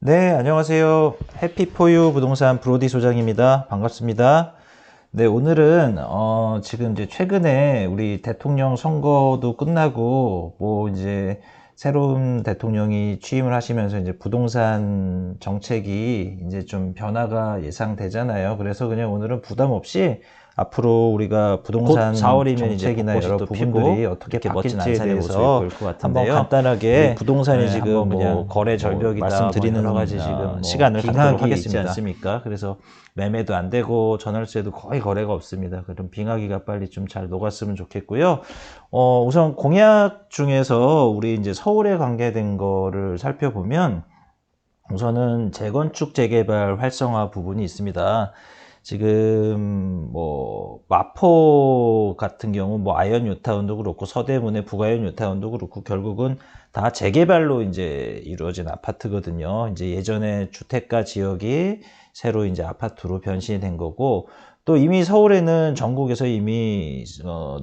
네, 안녕하세요. 해피포유 부동산 브로디 소장입니다. 반갑습니다. 네, 오늘은 지금 이제 최근에 우리 대통령 선거도 끝나고 뭐 이제 새로운 대통령이 취임을 하시면서 이제 부동산 정책이 이제 좀 변화가 예상되잖아요. 그래서 그냥 오늘은 부담 없이 앞으로 우리가 부동산 4월이면 이제 정책이나 여러 벚꽃이 또 부분들이 피고 어떻게 이렇게 멋진 바뀔지에 안산의 모습이 대해서 보일 것 한번 같은데요. 간단하게 우리 부동산이 지금 한번 뭐 그냥 거래 절벽이다, 말씀드리는 뭐 여러 가지 지금 뭐 시간을 갖도록 빙하기 있지 하겠습니다. 않습니까? 그래서 매매도 안 되고 전월세도 거의 거래가 없습니다. 그럼 빙하기가 빨리 좀 잘 녹았으면 좋겠고요. 우선 공약 중에서 우리 이제 서울에 관계된 거를 살펴보면 우선은 재건축 재개발 활성화 부분이 있습니다. 지금 뭐 마포 같은 경우 뭐 아이언 뉴타운도 그렇고 서대문의 북아이언 뉴타운도 그렇고 결국은 다 재개발로 이제 이루어진 아파트거든요. 이제 예전에 주택가 지역이 새로 이제 아파트로 변신이 된 거고, 또 이미 서울에는 전국에서 이미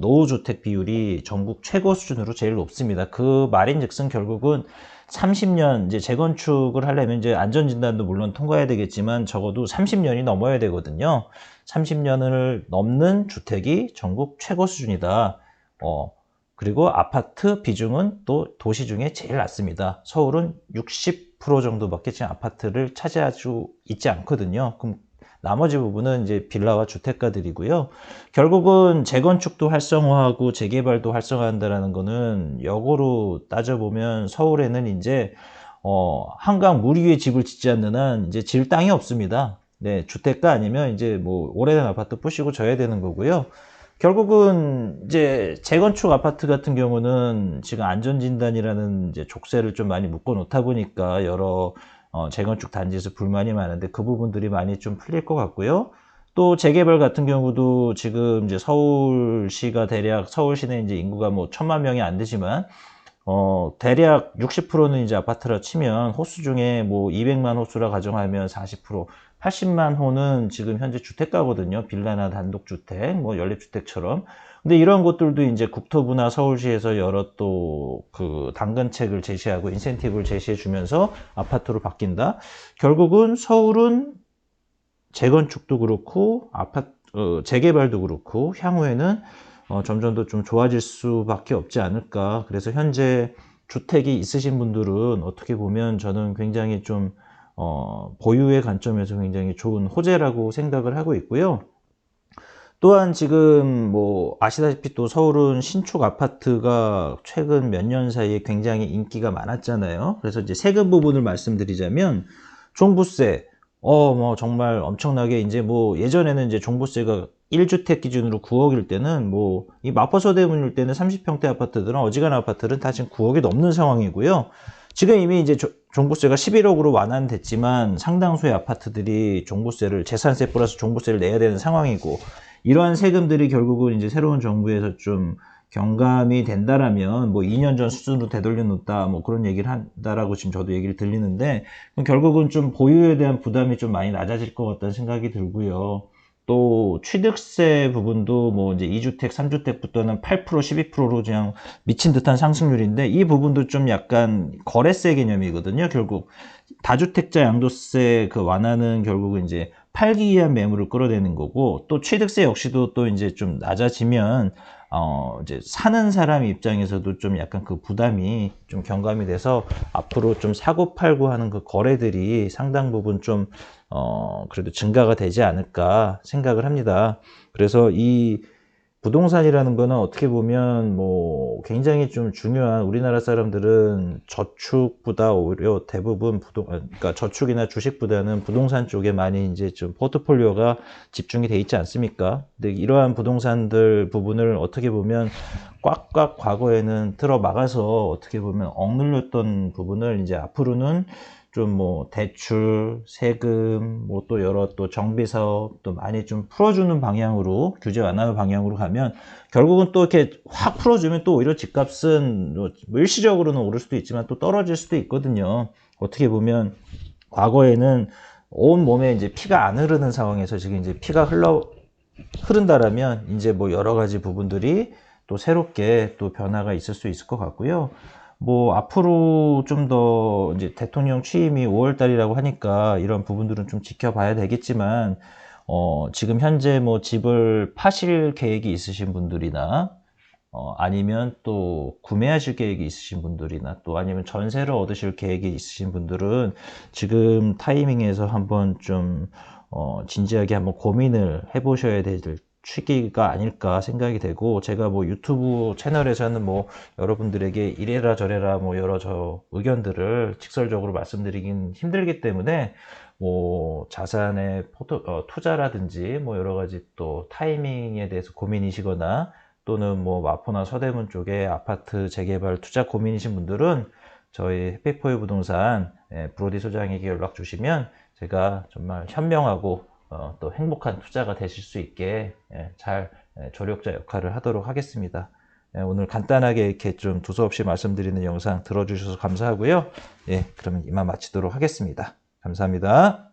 노후주택 비율이 전국 최고 수준으로 제일 높습니다. 그 말인즉슨 결국은 30년 이제 재건축을 하려면 이제 안전진단도 물론 통과해야 되겠지만 적어도 30년이 넘어야 되거든요. 30년을 넘는 주택이 전국 최고 수준이다. 그리고 아파트 비중은 또 도시 중에 제일 낮습니다. 서울은 60% 정도밖에 지금 아파트를 차지하고 있지 않거든요. 그럼 나머지 부분은 이제 빌라와 주택가들이고요. 결국은 재건축도 활성화하고 재개발도 활성화한다라는 거는 역으로 따져보면 서울에는 이제 한강 물 위에 집을 짓지 않는 한 이제 질 땅이 없습니다. 네, 주택가 아니면 이제 뭐 오래된 아파트 부시고 져야 되는 거고요. 결국은 이제 재건축 아파트 같은 경우는 지금 안전진단이라는 이제 족쇄를 좀 많이 묶어 놓다 보니까 여러 재건축 단지에서 불만이 많은데 그 부분들이 많이 좀 풀릴 것 같고요. 또 재개발 같은 경우도 지금 이제 서울시가 대략 서울시내 이제 인구가 뭐 1,000만 명이 안 되지만 대략 60%는 이제 아파트라 치면 호수 중에 뭐 200만 호수라 가정하면 40%, 80만 호는 지금 현재 주택가거든요. 빌라나 단독주택, 뭐 연립주택처럼. 근데 이런 것들도 이제 국토부나 서울시에서 여러 또 그 당근책을 제시하고 인센티브를 제시해 주면서 아파트로 바뀐다. 결국은 서울은 재건축도 그렇고 재개발도 그렇고 향후에는 점점 더 좀 좋아질 수밖에 없지 않을까. 그래서 현재 주택이 있으신 분들은 어떻게 보면 저는 굉장히 좀 보유의 관점에서 굉장히 좋은 호재라고 생각을 하고 있고요. 또한 지금 뭐 아시다시피 또 서울은 신축 아파트가 최근 몇 년 사이에 굉장히 인기가 많았잖아요. 그래서 이제 세금 부분을 말씀드리자면 종부세 뭐 정말 엄청나게 이제 뭐 예전에는 이제 종부세가 1주택 기준으로 9억일 때는 뭐 이 마포서대문일 때는 30평대 아파트들은 어지간한 아파트는 다 지금 9억이 넘는 상황이고요. 지금 이미 이제 종부세가 11억으로 완화됐지만 상당수의 아파트들이 종부세를 재산세 플러스 종부세를 내야 되는 상황이고, 이러한 세금들이 결국은 이제 새로운 정부에서 좀 경감이 된다라면 뭐 2년 전 수준으로 되돌려 놓다 뭐 그런 얘기를 한다라고 지금 저도 얘기를 들리는데, 그럼 결국은 좀 보유에 대한 부담이 좀 많이 낮아질 것 같다는 생각이 들고요. 또 취득세 부분도 뭐 이제 2주택, 3주택부터는 8%, 12%로 그냥 미친 듯한 상승률인데, 이 부분도 좀 약간 거래세 개념이거든요. 결국 다주택자 양도세 그 완화는 결국은 이제 팔기 위한 매물을 끌어내는 거고, 또 취득세 역시도 또 이제 좀 낮아지면 이제 사는 사람 입장에서도 좀 약간 그 부담이 좀 경감이 돼서 앞으로 좀 사고 팔고 하는 그 거래들이 상당 부분 좀 그래도 증가가 되지 않을까 생각을 합니다. 그래서 이 부동산이라는 거는 어떻게 보면 뭐 굉장히 좀 중요한, 우리나라 사람들은 저축보다 오히려 대부분 그러니까 저축이나 주식보다는 부동산 쪽에 많이 이제 좀 포트폴리오가 집중이 돼 있지 않습니까? 근데 이러한 부동산들 부분을 어떻게 보면 꽉꽉 과거에는 틀어 막아서 어떻게 보면 억눌렸던 부분을 이제 앞으로는 좀 뭐 대출, 세금, 뭐 또 여러 또 정비 사업 또 많이 좀 풀어주는 방향으로, 규제 완화 방향으로 가면 결국은 또 이렇게 확 풀어주면 또 오히려 집값은 뭐 일시적으로는 오를 수도 있지만 또 떨어질 수도 있거든요. 어떻게 보면 과거에는 온 몸에 이제 피가 안 흐르는 상황에서 지금 이제 피가 흐른다라면 이제 뭐 여러 가지 부분들이 또 새롭게 또 변화가 있을 수 있을 것 같고요. 뭐 앞으로 좀 더 이제 대통령 취임이 5월 달이라고 하니까 이런 부분들은 좀 지켜봐야 되겠지만 지금 현재 뭐 집을 파실 계획이 있으신 분들이나 아니면 또 구매하실 계획이 있으신 분들이나 또 아니면 전세를 얻으실 계획이 있으신 분들은 지금 타이밍에서 한번 좀 진지하게 한번 고민을 해보셔야 될 시기가 아닐까 생각이 되고, 제가 뭐 유튜브 채널에서는 뭐 여러분들에게 이래라 저래라 뭐 여러 의견들을 직설적으로 말씀드리긴 힘들기 때문에 뭐 자산의 투자라든지 뭐 여러 가지 또 타이밍에 대해서 고민이시거나 또는 뭐 마포나 서대문 쪽에 아파트 재개발 투자 고민이신 분들은 저희 햇빛포유 부동산 브로디 소장에게 연락 주시면 제가 정말 현명하고 또 행복한 투자가 되실 수 있게 잘 조력자 역할을 하도록 하겠습니다. 오늘 간단하게 이렇게 좀 두서없이 말씀드리는 영상 들어주셔서 감사하고요. 그러면 이만 마치도록 하겠습니다. 감사합니다.